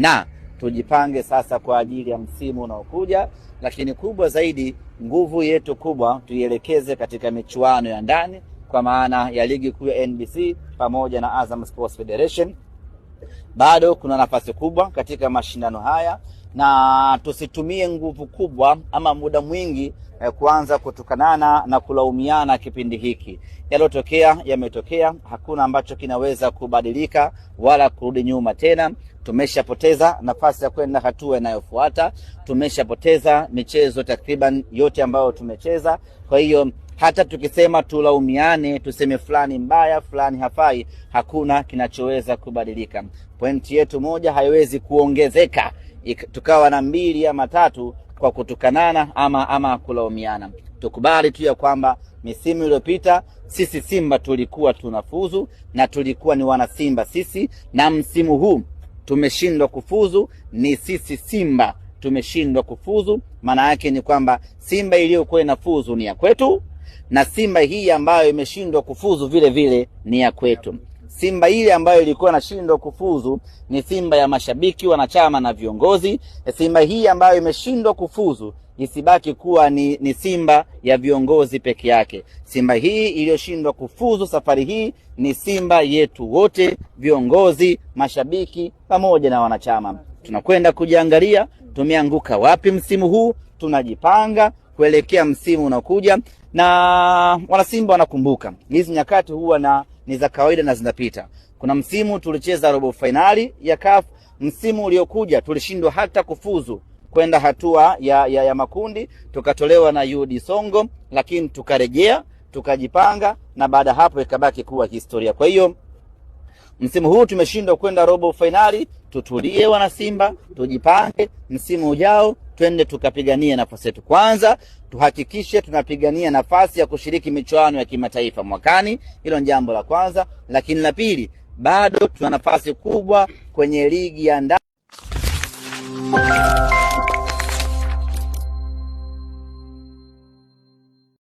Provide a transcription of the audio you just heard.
na tujipange sasa kwa ajili ya msimu unaokuja. Lakini kubwa zaidi, nguvu yetu kubwa tuielekeze katika michuano ya ndani, kwa maana ya ligi kuu ya NBC pamoja na Azam Sports Federation. Bado kuna nafasi kubwa katika mashindano haya, na tusitumie nguvu kubwa ama muda mwingi kuanza kutukanana na kulaumiana kipindi hiki. Yalotokea yametokea, hakuna ambacho kinaweza kubadilika wala kurudi nyuma tena. Tumeshapoteza nafasi ya kwenda hatua inayofuata. Tumeshapoteza michezo takriban yote ambayo tumecheza. Kwa hiyo hata tukisema tulaumiane, tuseme fulani mbaya, fulani hafai, hakuna kinachoweza kubadilika. Pointi yetu moja haiwezi kuongezeka tukawa na 2 ama 3 kwa kutukanana ama kulaumiana. Tukubali tu ya kwamba misimu iliyopita sisi Simba tulikuwa tunafuzu na tulikuwa ni wana Simba sisi, na msimu huu tumeshindwa kufuzu, ni sisi Simba tumeshindwa kufuzu. Maana yake ni kwamba Simba iliyokuwa inafuzu ni ya kwetu, na Simba hii ambayo imeshindwa kufuzu vile vile ni ya kwetu. Simba ile ambayo ilikuwa inashindwa kufuzu ni Simba ya mashabiki, wanachama na viongozi. Simba hii ambayo imeshindwa kufuzu isibaki kuwa ni Simba ya viongozi peke yake. Simba hii iliyoshindwa kufuzu safari hii ni Simba yetu wote, viongozi, mashabiki pamoja na wanachama. Tunakwenda kujiangalia tumeanguka wapi msimu huu, tunajipanga kuelekea msimu unaokuja. Na wana Simba wanakumbuka hizi nyakati huwa ni za kawaida na zinapita. Kuna msimu tulicheza robo finali ya CAF, msimu uliokuja tulishindwa hata kufuzu kwenda hatua ya makundi, tukatolewa na UD Songo, lakini tukarejea, tukajipanga, na baada hapo ikabaki kuwa historia. Kwa hiyo msimu huu tumeshindwa kwenda robo finali, tutulie wana Simba, tujipange, msimu ujao twende tukapigania nafasi yetu. Kwanza tuhakikishe tunapigania nafasi ya kushiriki michuano ya kimataifa mwakani, hilo ni jambo la kwanza. Lakini la pili, bado tuna nafasi kubwa kwenye ligi ya ndani.